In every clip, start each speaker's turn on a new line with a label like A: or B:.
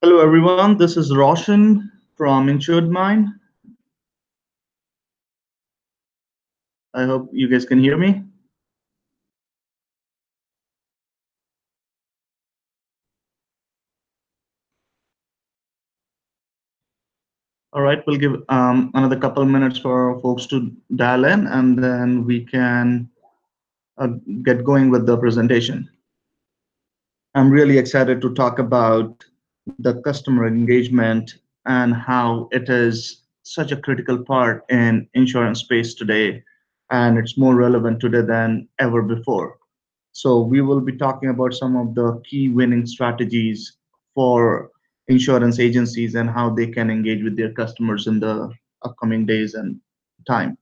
A: Hello, everyone. This is Roshan from InsuredMine. I hope you guys can hear me. All right, we'll give another couple minutes for folks to dial in, and then we can uh, get going with the presentation. I'm really excited to talk about the customer engagement and how it is such a critical part in insurance space today, and it's more relevant today than ever before. So we will be talking about some of the key winning strategies for insurance agencies and how they can engage with their customers in the upcoming days and time.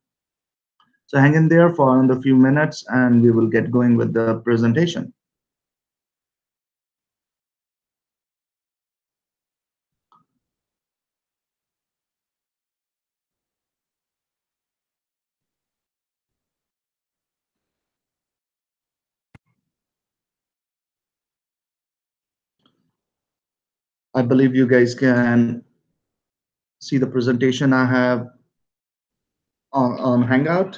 A: So hang in there for another few minutes and we will get going with the presentation. I believe you guys can see the presentation I have on Hangout.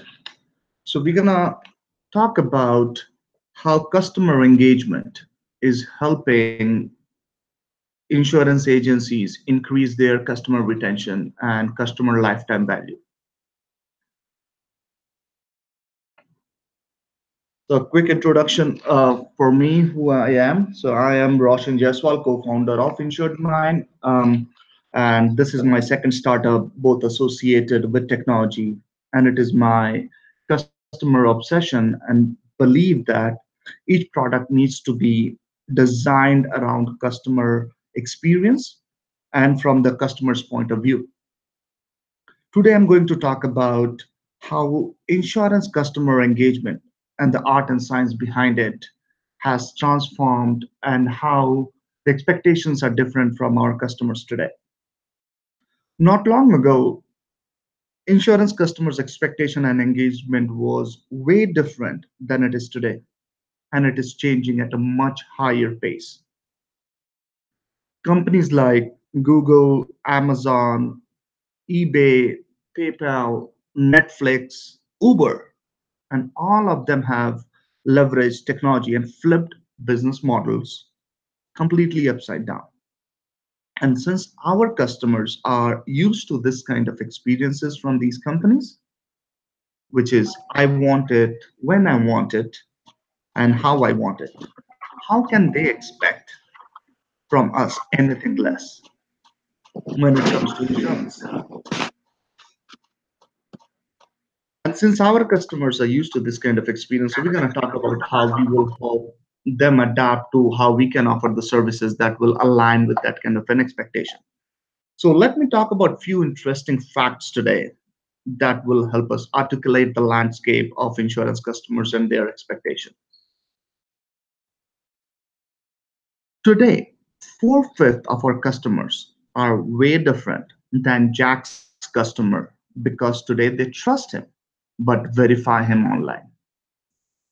A: So we're gonna talk about how customer engagement is helping insurance agencies increase their customer retention and customer lifetime value. So, a quick introduction for me, who I am. So, I am Roshan Jaiswal, co-founder of InsuredMine, and this is my second startup, both associated with technology, and it is my customer obsession and believe that each product needs to be designed around customer experience and from the customer's point of view. Today, I'm going to talk about how insurance customer engagement and the art and science behind it has transformed and how the expectations are different from our customers today. Not long ago, insurance customers' expectation and engagement was way different than it is today, and it is changing at a much higher pace. Companies like Google, Amazon, eBay, PayPal, Netflix, Uber, and all of them have leveraged technology and flipped business models completely upside down. And since our customers are used to this kind of experiences from these companies, which is I want it when I want it and how I want it, how can they expect from us anything less when it comes to insurance? And since our customers are used to this kind of experience, so we're going to talk about how we will help them adapt to how we can offer the services that will align with that kind of an expectation. So let me talk about few interesting facts today that will help us articulate the landscape of insurance customers and their expectation. Today, 4/5 of our customers are way different than Jack's customer because today they trust him but verify him online,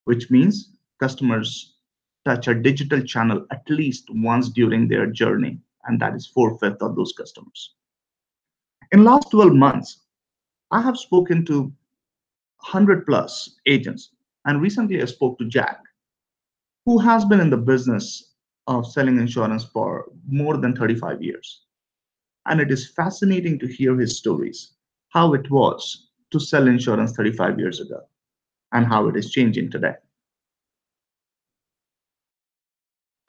A: which means customers touch a digital channel at least once during their journey, and that is 4/5 of those customers. In last 12 months, I have spoken to 100 plus agents, and recently I spoke to Jack, who has been in the business of selling insurance for more than 35 years. And it is fascinating to hear his stories, how it was to sell insurance 35 years ago and how it is changing today.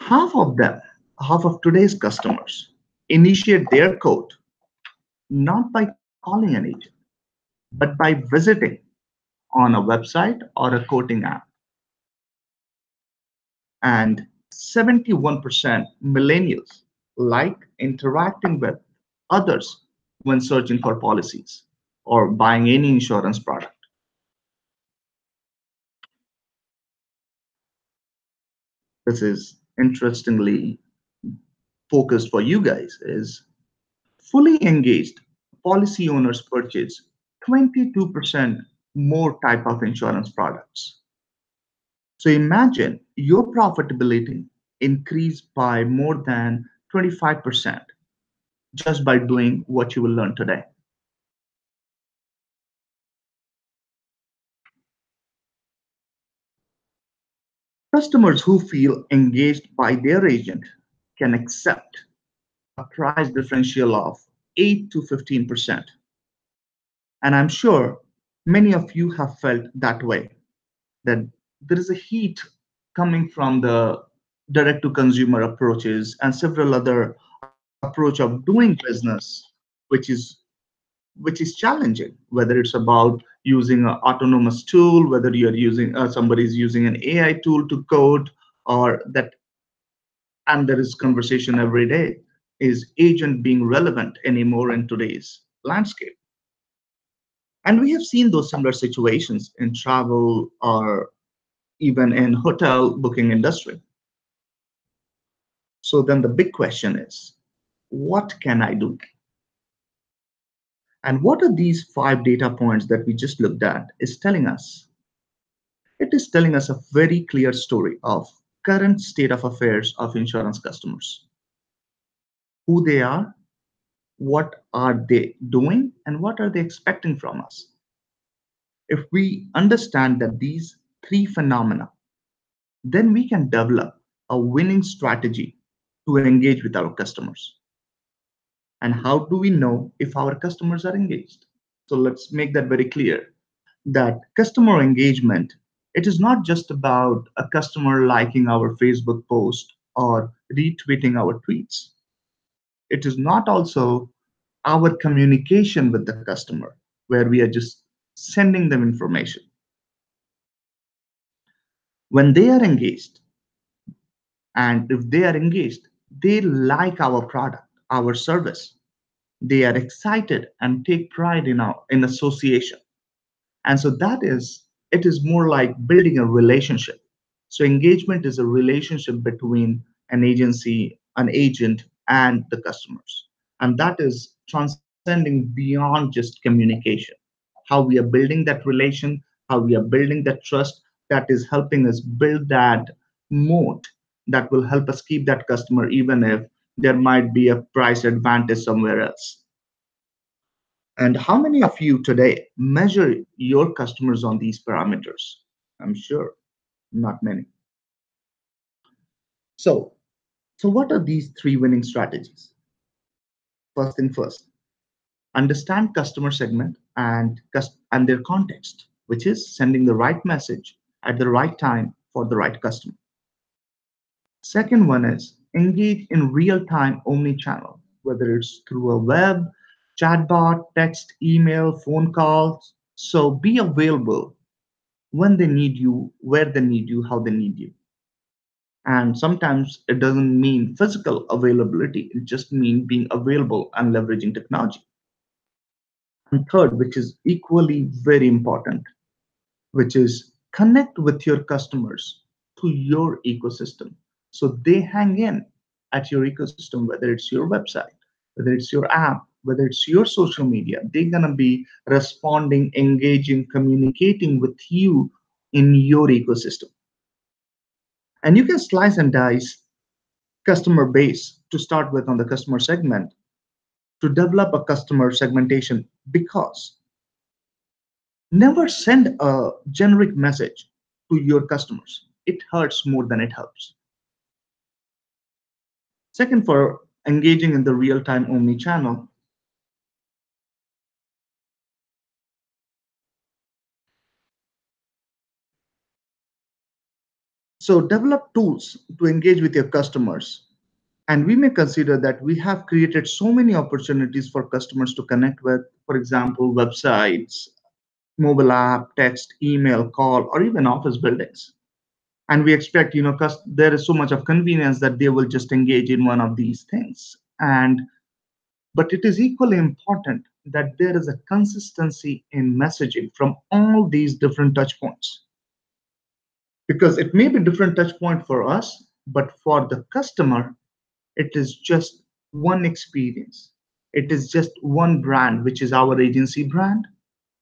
A: Half of them, half of today's customers, initiate their quote not by calling an agent, but by visiting on a website or a quoting app. And 71% millennials like interacting with others when searching for policies or buying any insurance product. This is interestingly focused for you guys is fully engaged policy owners purchase 22% more type of insurance products. So imagine your profitability increased by more than 25% just by doing what you will learn today. Customers who feel engaged by their agent can accept a price differential of 8 to 15%. And I'm sure many of you have felt that way, that there is a heat coming from the direct to consumer approaches and several other approach of doing business, which is which is challenging, whether it's about using an autonomous tool, whether you're using somebody's using an AI tool to code, or that, and there is conversation every day, is agent being relevant anymore in today's landscape? And we have seen those similar situations in travel or even in hotel booking industry. So then the big question is, what can I do? And what are these 5 data points that we just looked at is telling us? It is telling us a very clear story of current state of affairs of insurance customers, who they are, what are they doing, and what are they expecting from us. If we understand that these 3 phenomena, then we can develop a winning strategy to engage with our customers. And how do we know if our customers are engaged? So let's make that very clear, that customer engagement, it is not just about a customer liking our Facebook post or retweeting our tweets. It is not also our communication with the customer, where we are just sending them information. When they are engaged, and if they are engaged, they like our product, our service. They are excited and take pride in association. And so that is, it is more like building a relationship. So engagement is a relationship between an agency, an agent, and the customers. And that is transcending beyond just communication. How we are building that relation, how we are building that trust, that is helping us build that moat that will help us keep that customer even if there might be a price advantage somewhere else. And how many of you today measure your customers on these parameters? I'm sure not many. So, so what are these 3 winning strategies? First thing first, understand customer segment and their context, which is sending the right message at the right time for the right customer. Second one is engage in real-time omni-channel, whether it's through a web, chatbot, text, email, phone calls. So be available when they need you, where they need you, how they need you. And sometimes it doesn't mean physical availability, it just means being available and leveraging technology. And third, which is equally very important, which is connect with your customers to your ecosystem. So they hang in at your ecosystem, whether it's your website, whether it's your app, whether it's your social media, they're going to be responding, engaging, communicating with you in your ecosystem. And you can slice and dice customer base to start with on the customer segment to develop a customer segmentation, because never send a generic message to your customers. It hurts more than it helps. Second, for engaging in the real-time omni-channel, so develop tools to engage with your customers. And we may consider that we have created so many opportunities for customers to connect with, for example, websites, mobile app, text, email, call, or even office buildings. And we expect, there is so much of convenience that they will just engage in one of these things. And but it is equally important that there is a consistency in messaging from all these different touch points, because it may be different touch point for us, but for the customer it is just one experience. It is just one brand, which is our agency brand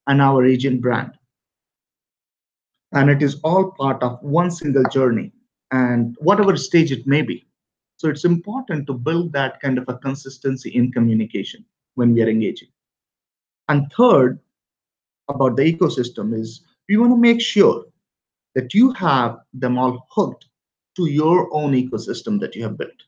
A: and our agent brand, and it is all part of one single journey, and whatever stage it may be. So it's important to build that kind of a consistency in communication when we are engaging. And third, about the ecosystem is we want to make sure that you have them all hooked to your own ecosystem that you have built.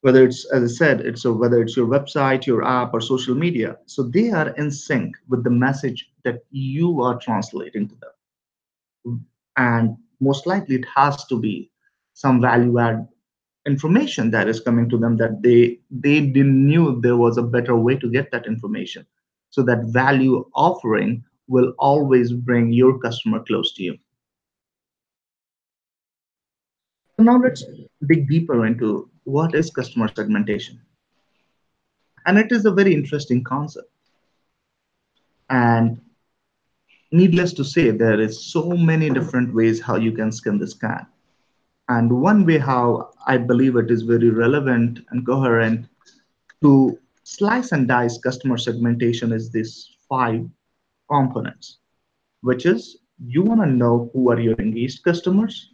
A: Whether it's, as I said, whether it's your website, your app, or social media. So they are in sync with the message that you are translating to them. And most likely it has to be some value add information that is coming to them that they didn't knew there was a better way to get that information. So that value offering will always bring your customer close to you. So now let's dig deeper into what is customer segmentation. And it is a very interesting concept. And needless to say, there is so many different ways how you can skin this cat. And one way how I believe it is very relevant and coherent to slice and dice customer segmentation is these five components, which is you want to know who are your engaged customers,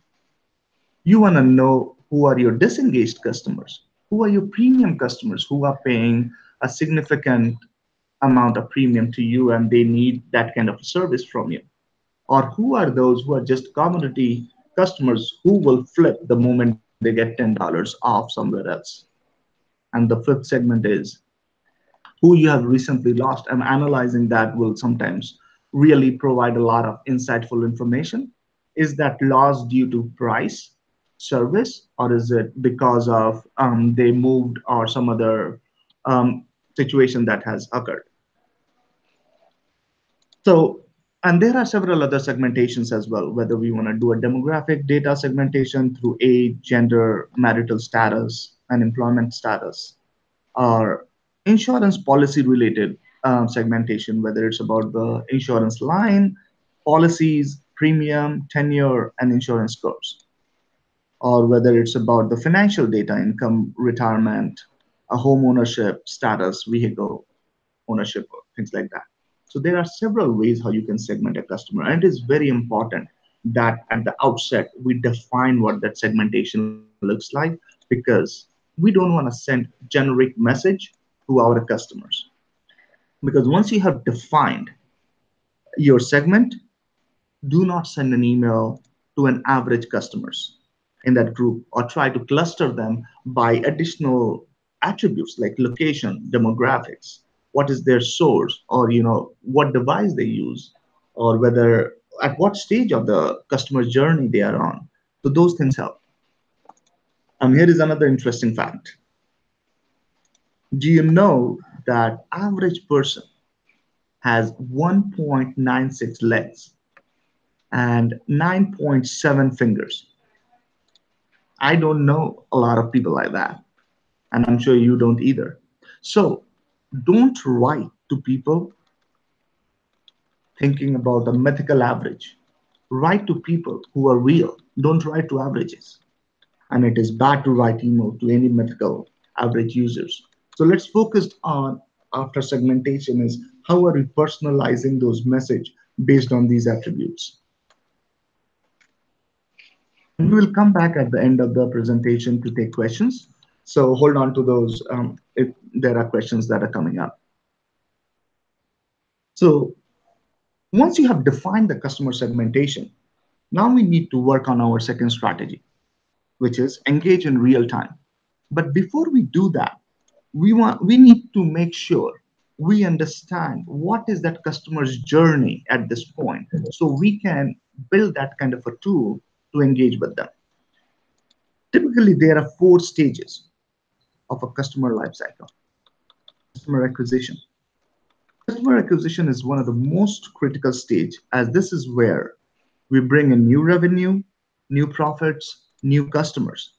A: you want to know who are your disengaged customers, who are your premium customers who are paying a significant amount of premium to you and they need that kind of service from you, or who are those who are just commodity customers who will flip the moment they get $10 off somewhere else. And the fifth segment is who you have recently lost, and analyzing that will sometimes really provide a lot of insightful information. Is that loss due to price, service, or is it because of they moved or some other um, situation that has occurred? So, and there are several other segmentations as well, whether we want to do a demographic data segmentation through age, gender, marital status, and employment status, or insurance policy related segmentation, whether it's about the insurance line, policies, premium, tenure, and insurance scores, or whether it's about the financial data, income, retirement, a home ownership status, vehicle ownership, or things like that. So there are several ways how you can segment a customer, and it is very important that at the outset we define what that segmentation looks like, because we don't want to send generic message to our customers. Because once you have defined your segment, do not send an email to an average customers in that group or try to cluster them by additional attributes like location, demographics, what is their source, or what device they use, or whether at what stage of the customer journey they are on. So those things help. Here is another interesting fact. Do you know that average person has 1.96 legs and 9.7 fingers? I don't know a lot of people like that, and I'm sure you don't either. So don't write to people thinking about a mythical average. Write to people who are real. Don't write to averages. And it is bad to write email to any mythical average users. So let's focus on after segmentation is how are we personalizing those message based on these attributes. And we will come back at the end of the presentation to take questions. So hold on to those if there are questions that are coming up. So once you have defined the customer segmentation, now we need to work on our second strategy, which is engage in real time. But before we do that, we need to make sure we understand what is that customer's journey at this point so we can build that kind of a tool to engage with them. Typically, there are four stages of a customer lifecycle. Customer acquisition. Customer acquisition is one of the most critical stage as this is where we bring in new revenue, new profits, new customers.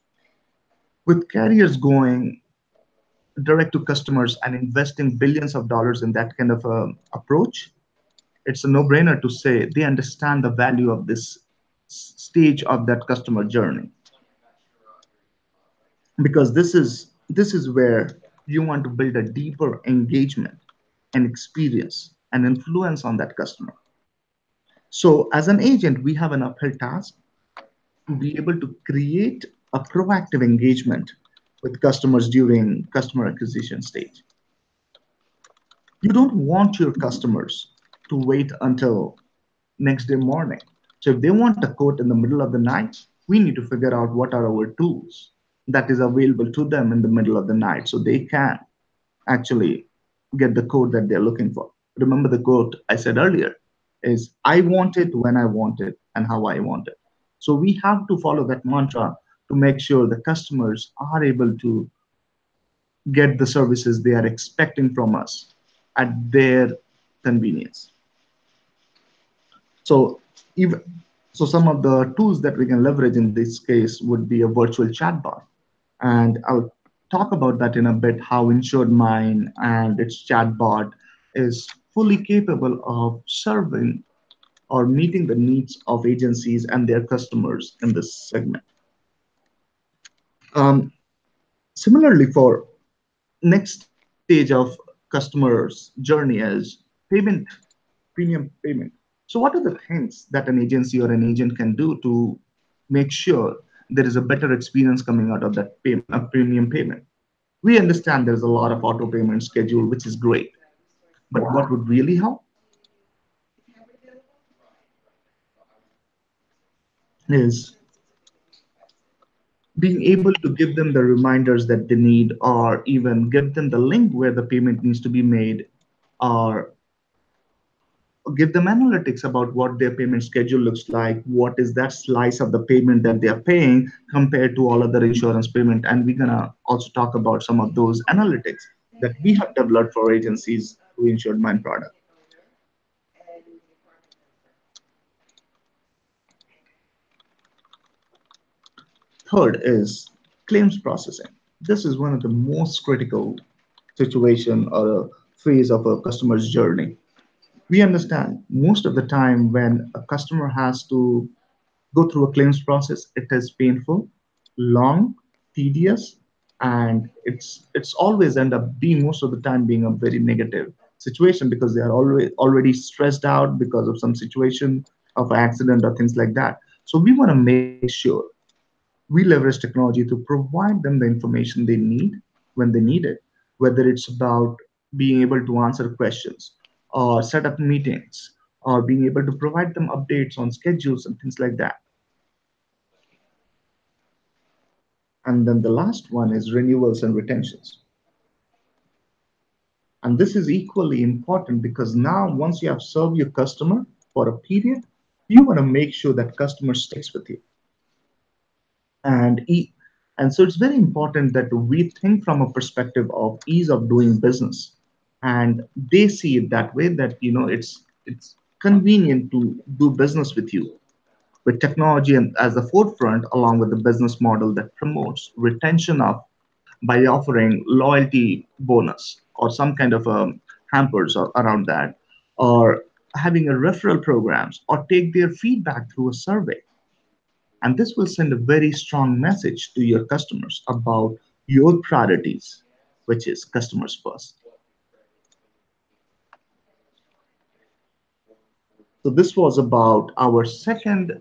A: With carriers going direct to customers and investing billions of dollars in that kind of a approach, it's a no-brainer to say they understand the value of this stage of that customer journey, because this is where you want to build a deeper engagement and experience and influence on that customer. So as an agent we have an uphill task to be able to create a proactive engagement with customers during customer acquisition stage. You don't want your customers to wait until next day morning. So if they want a quote in the middle of the night, we need to figure out what are our tools that is available to them in the middle of the night so they can actually get the quote that they're looking for. Remember the quote I said earlier is I want it when I want it and how I want it. So we have to follow that mantra to make sure the customers are able to get the services they are expecting from us at their convenience. So even so some of the tools that we can leverage in this case would be a virtual chatbot. And I'll talk about that in a bit, how InsuredMine and its chatbot is fully capable of serving or meeting the needs of agencies and their customers in this segment. Um, Similarly, for next stage of customers' journey is payment, premium payment. So, what are the things that an agency or an agent can do to make sure there is a better experience coming out of that premium payment? We understand there's a lot of auto payment schedule, which is great. But what would really help is being able to give them the reminders that they need, or even give them the link where the payment needs to be made, or give them analytics about what their payment schedule looks like, what is that slice of the payment that they are paying compared to all other insurance payment. And we're gonna also talk about some of those analytics that we have developed for agencies through Insured Mind product. Third is claims processing. This is one of the most critical situation or a phase of a customer's journey. We understand most of the time when a customer has to go through a claims process, it is painful, long, tedious, and it's always end up being most of the time being a very negative situation because they are already stressed out because of some situation of accident or things like that. So we want to make sure we leverage technology to provide them the information they need when they need it, whether it's about being able to answer questions or set up meetings or being able to provide them updates on schedules and things like that. And then the last one is renewals and retentions. And this is equally important because now, once you have served your customer for a period, you want to make sure that customer sticks with you. And and so it's very important that we think from a perspective of ease of doing business, and they see it that way, that it's convenient to do business with you with technology and as the forefront, along with the business model that promotes retention of by offering loyalty bonus or some kind of hampers or around that, or having a referral programs, or take their feedback through a survey. And this will send a very strong message to your customers about your priorities, which is customers first. So this was about our second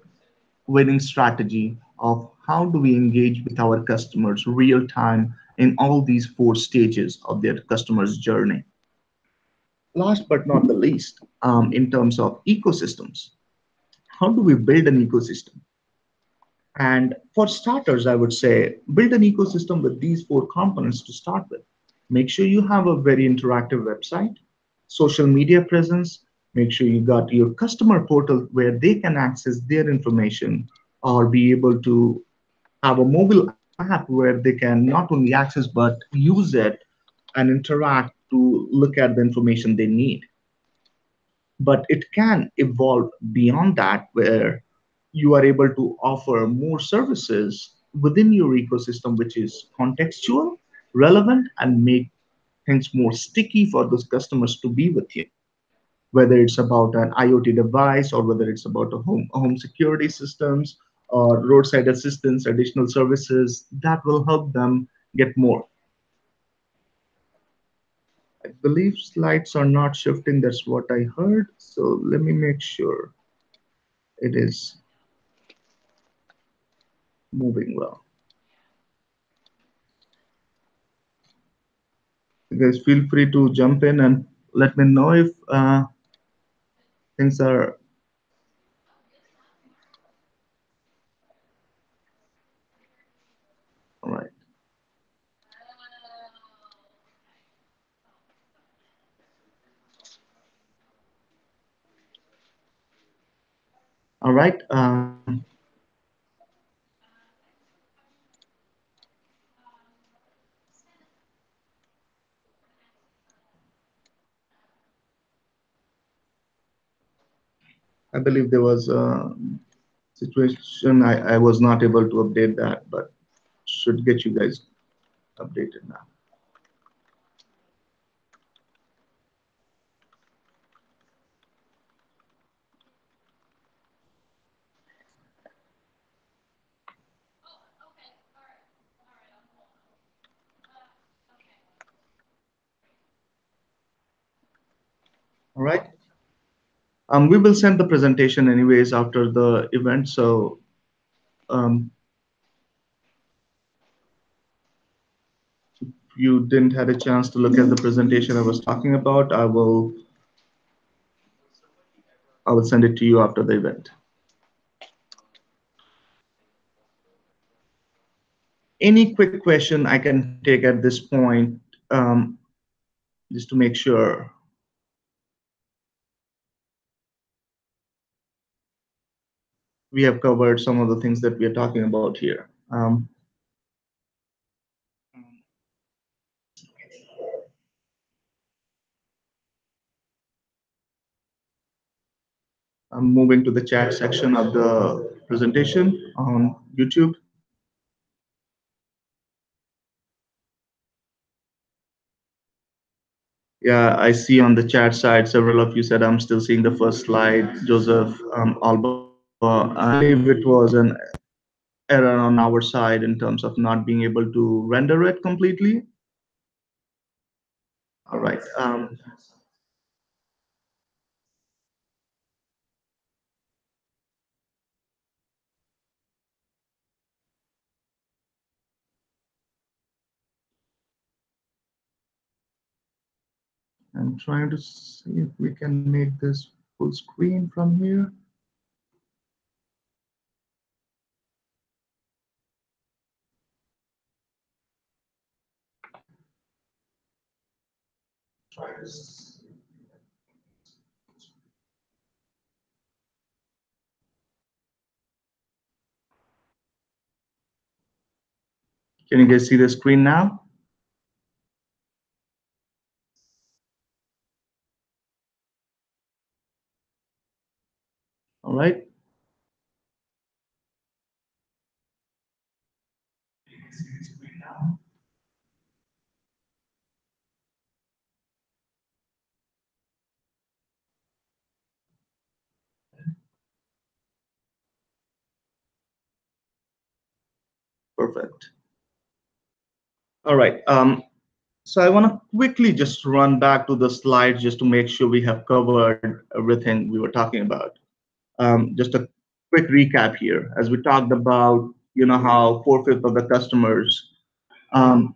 A: winning strategy of how do we engage with our customers real time in all these four stages of their customers journey. Last but not the least, in terms of ecosystems, how do we build an ecosystem? And for starters, I would say build an ecosystem with these four components to start with. Make sure you have a very interactive website, social media presence. Make sure you got your customer portal where they can access their information or be able to have a mobile app where they can not only access but use it and interact to look at the information they need. But it can evolve beyond that, where you are able to offer more services within your ecosystem, which is contextual, relevant, and make things more sticky for those customers to be with you. Whether it's about an IoT device, or whether it's about home security systems or roadside assistance, additional services that will help them get more. I believe slides are not shifting. That's what I heard. So let me make sure it is moving well. You guys feel free to jump in and let me know if things are all right. All right. I believe there was a situation I was not able to update that, but should get you guys updated now. All right. We will send the presentation anyways after the event. So um, if you didn't had a chance to look at the presentation I was talking about, I will send it to you after the event. Any quick question I can take at this point, um, just to make sure we have covered some of the things that we are talking about here. I'm moving to the chat section of the presentation on YouTube. Yeah, I see on the chat side, several of you said I'm still seeing the first slide. Joseph Alba, I believe it was an error on our side in terms of not being able to render it completely. All right. I'm trying to see if we can make this full screen from here. Can you guys see the screen now? All right. Perfect. All right. So I want to quickly just run back to the slides just to make sure we have covered everything we were talking about. Just a quick recap here. As we talked about, how four-fifths of the customers um,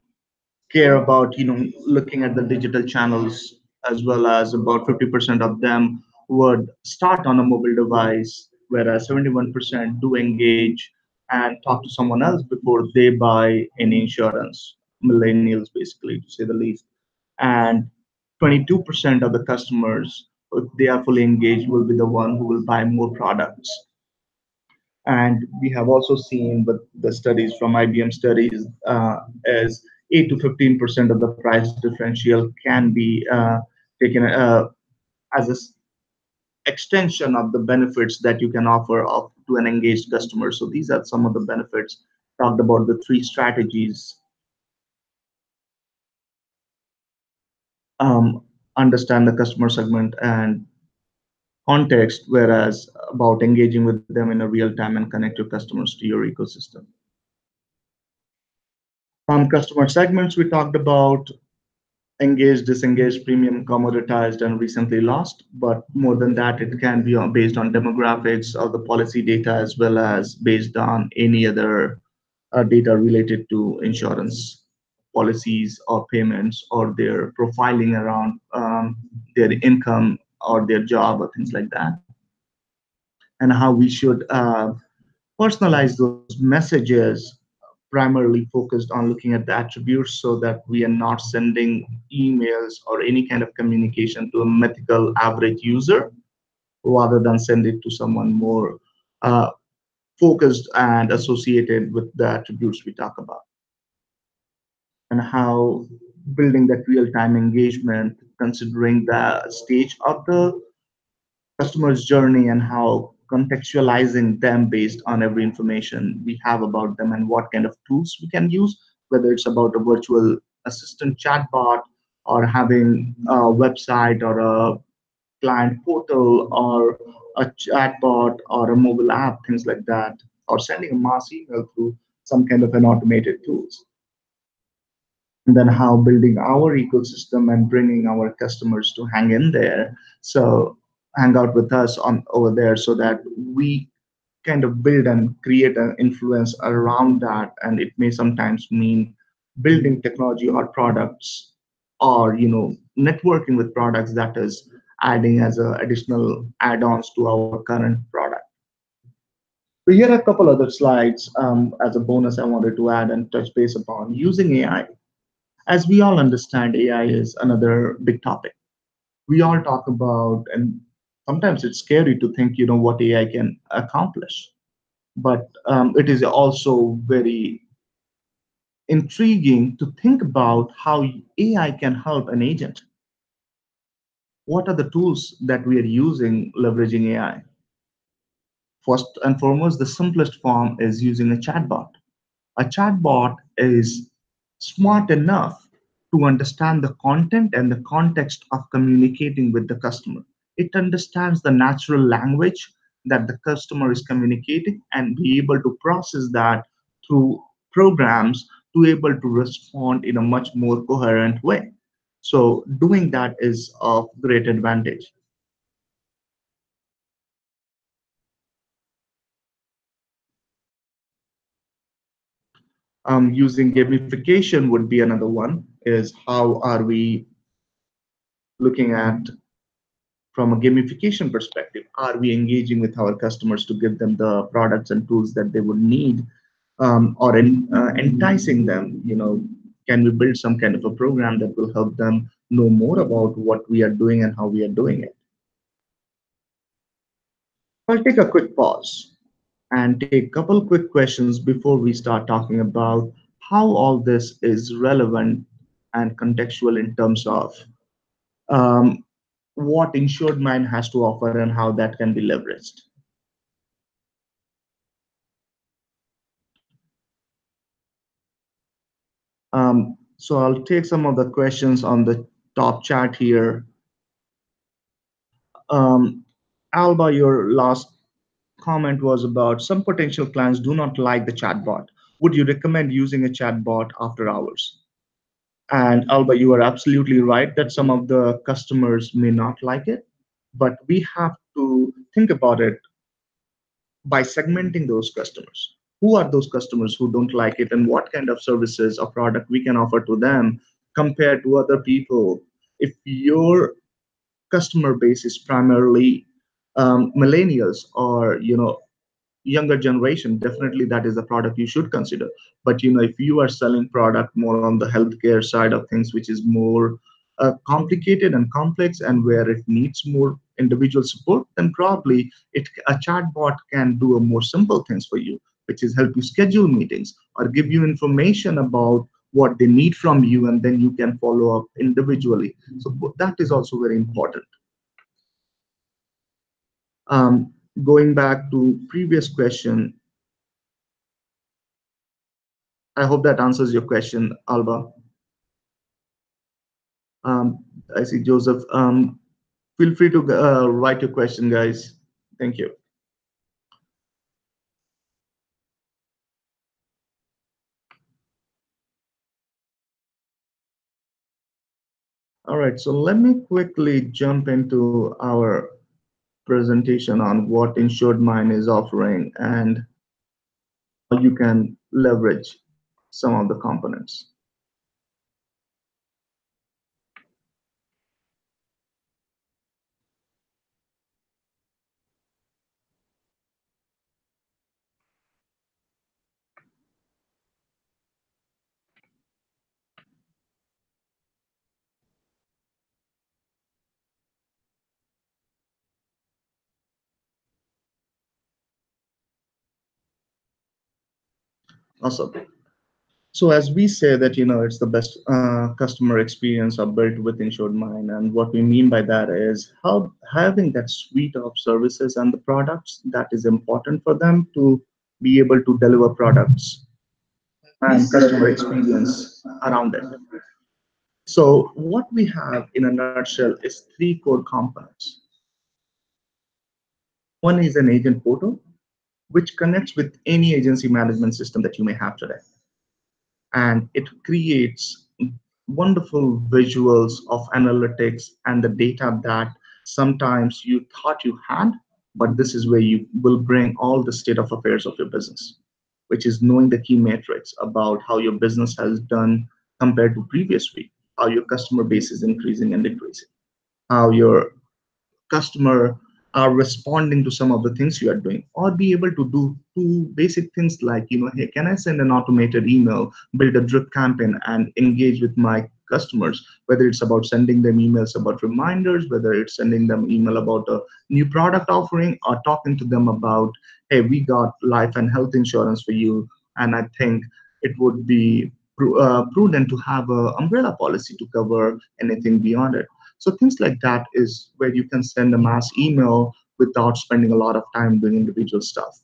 A: care about, looking at the digital channels, as well as about 50% of them would start on a mobile device, whereas 71% do engage and talk to someone else before they buy any insurance. Millennials, basically, to say the least. And 22% of the customers, if they are fully engaged, will be the one who will buy more products. And we have also seen with the studies from IBM studies, as 8 to 15% of the price differential can be taken as an extension of the benefits that you can offer to an engaged customer. So these are some of the benefits. Talked about the three strategies: um, understand the customer segment and context, whereas about engaging with them in a real time and connect your customers to your ecosystem. Customer segments, we talked about engaged, disengaged, premium, commoditized, and recently lost. But more than that, it can be based on demographics of the policy data as well as based on any other data related to insurance. policies or payments or their profiling around their income or their job or things like that, and how we should personalize those messages, primarily focused on looking at the attributes so that we are not sending emails or any kind of communication to a mythical average user, rather than send it to someone more uh, focused and associated with the attributes we talk about, and how building that real-time engagement, considering the stage of the customer's journey and how contextualizing them based on every information we have about them and what kind of tools we can use, whether it's about a virtual assistant chatbot or having a website or a client portal or a chatbot or a mobile app, things like that, or sending a mass email through some kind of an automated tools. And then how building our ecosystem and bringing our customers to hang in there. So hang out with us on over there so that we kind of build and create an influence around that. And it may sometimes mean building technology or products or networking with products that is adding as a additional add-ons to our current product. So here are a couple other slides as a bonus I wanted to add and touch base upon using AI. As we all understand, AI is another big topic. We all talk about, and sometimes it's scary to think, what AI can accomplish. But it is also very intriguing to think about how AI can help an agent. What are the tools that we are using leveraging AI? First and foremost, the simplest form is using a chatbot. A chatbot is smart enough to understand the content and the context of communicating with the customer. It understands the natural language that the customer is communicating and be able to process that through programs to able to respond in a much more coherent way. So doing that is of great advantage. Using gamification would be another one. Is how are we looking at from a gamification perspective? Are we engaging with our customers to give them the products and tools that they would need, or enticing them? Can we build some kind of a program that will help them know more about what we are doing and how we are doing it? I'll take a quick pause and take a couple quick questions before we start talking about how all this is relevant and contextual in terms of um, what insured mind has to offer and how that can be leveraged. So I'll take some of the questions on the top chat here. Um, Alba, your last comment was about some potential clients do not like the chatbot. Would you recommend using a chatbot after hours? And Alba, you are absolutely right that some of the customers may not like it, but we have to think about it by segmenting those customers. Who are those customers who don't like it, and what kind of services or product we can offer to them compared to other people? If your customer base is primarily millennials or younger generation, definitely that is a product you should consider. But if you are selling product more on the healthcare side of things, which is more complicated and complex and where it needs more individual support, then probably a chatbot can do a more simple things for you, which is help you schedule meetings or give you information about what they need from you, and then you can follow up individually. So that is also very important. Going back to previous question, I hope that answers your question, Alba. I see Joseph. Feel free to write your question, guys. Thank you. All right, so let me quickly jump into our presentation on what InsuredMine is offering and how you can leverage some of the components. Awesome. So as we say that, it's the best customer experience are built with InsuredMine, and what we mean by that is how having that suite of services and the products that is important for them to be able to deliver products and customer experience around it. So what we have in a nutshell is three core components. One is an agent portal, which connects with any agency management system that you may have today, and it creates wonderful visuals of analytics and the data that sometimes you thought you had, but this is where you will bring all the state of affairs of your business, which is knowing the key metrics about how your business has done compared to previous week, how your customer base is increasing and decreasing, how your customer are responding to some of the things you are doing, or be able to do two basic things like, hey, can I send an automated email, build a drip campaign, and engage with my customers, whether it's about sending them emails about reminders, whether it's sending them email about a new product offering, or talking to them about, hey, we got life and health insurance for you, and I think it would be prudent to have a umbrella policy to cover anything beyond it. So things like that is where you can send a mass email without spending a lot of time doing individual stuff.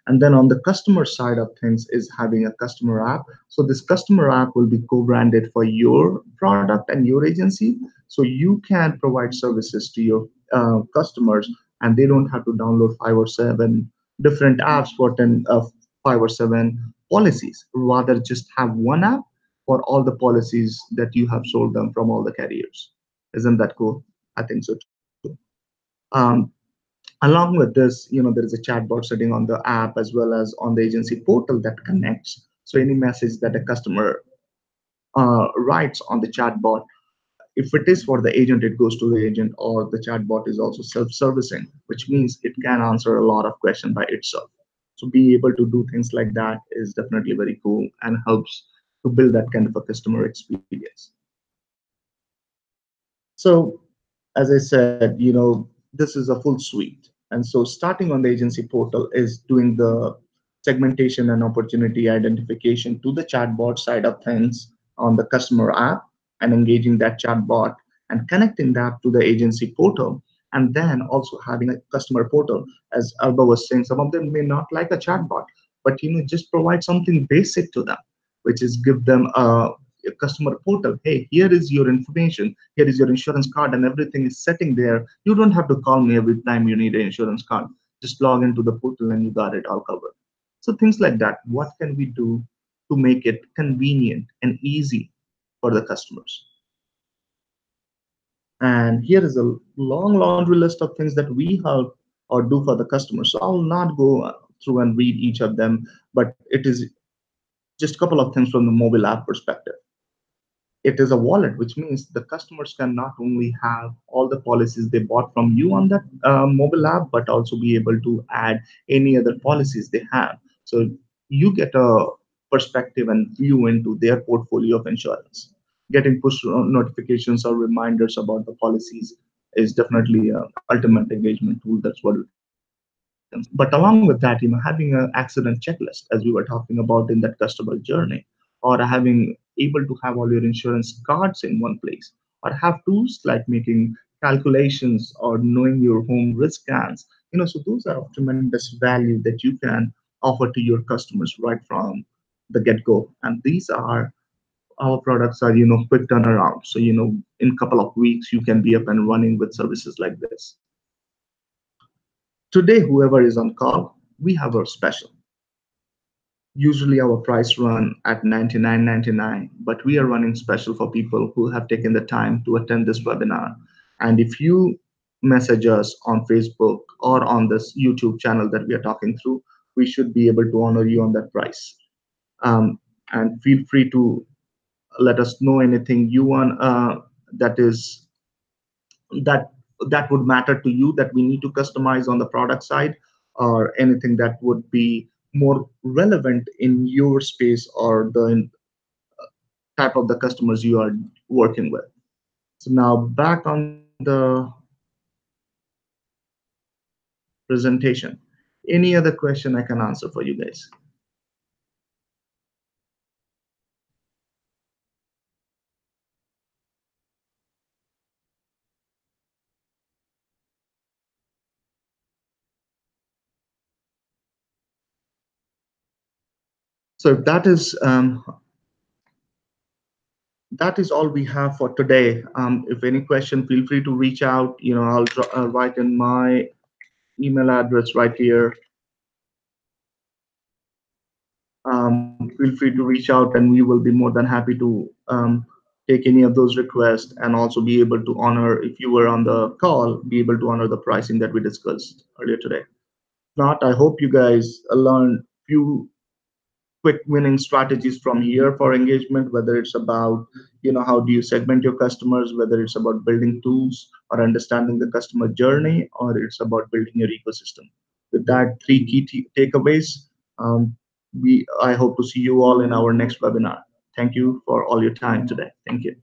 A: And then on the customer side of things is having a customer app. So this customer app will be co-branded for your product and your agency. So you can provide services to your customers, and they don't have to download 5 or 7 different apps for 5 or 7 policies. Rather, just have one app for all the policies that you have sold them from all the carriers. Isn't that cool? I think so too. Um, Along with this, there is a chatbot sitting on the app as well as on the agency portal that connects. So any message that a customer writes on the chatbot, if it is for the agent, it goes to the agent, or the chatbot is also self-servicing, which means it can answer a lot of questions by itself. So being able to do things like that is definitely very cool and helps to build that kind of a customer experience. So, as I said, this is a full suite. And so, starting on the agency portal is doing the segmentation and opportunity identification to the chatbot side of things on the customer app, and engaging that chatbot and connecting that to the agency portal. And then also having a customer portal. As Alba was saying, some of them may not like a chatbot, but just provide something basic to them, which is give them a customer portal. Hey, here is your information, here is your insurance card, and everything is sitting there. You don't have to call me every time you need an insurance card. Just log into the portal and you got it all covered. So things like that, what can we do to make it convenient and easy for the customers? And here is a long laundry list of things that we help or do for the customers. So I'll not go through and read each of them, but it is just a couple of things from the mobile app perspective. It is a wallet, which means the customers can not only have all the policies they bought from you on that mobile app, but also be able to add any other policies they have. So you get a perspective and view into their portfolio of insurance. Getting push notifications or reminders about the policies is definitely a ultimate engagement tool. That's what we can say. But along with that, having an accident checklist, as we were talking about in that customer journey, or having able to have all your insurance cards in one place, or have tools like making calculations or knowing your home risk scans. So those are of tremendous value that you can offer to your customers right from the get-go. And these are our products are, quick turnaround. So, in a couple of weeks, you can be up and running with services like this. Today, whoever is on call, we have our special. Usually our price run at 99.99, but we are running special for people who have taken the time to attend this webinar. And if you message us on Facebook or on this YouTube channel that we are talking through, we should be able to honor you on that price. And feel free to let us know anything you want that is that that would matter to you that we need to customize on the product side, or anything that would be more relevant in your space or the type of the customers you are working with. So now back on the presentation. Any other question I can answer for you guys? So that is all we have for today. If any question, feel free to reach out. I'll write in my email address right here. Feel free to reach out, and we will be more than happy to take any of those requests, and also be able to honor, if you were on the call, be able to honor the pricing that we discussed earlier today. Not, I hope you guys learned few quick winning strategies from here for engagement, whether it's about, how do you segment your customers, whether it's about building tools or understanding the customer journey, or it's about building your ecosystem. With that three key takeaways, um, I hope to see you all in our next webinar. Thank you for all your time today. Thank you.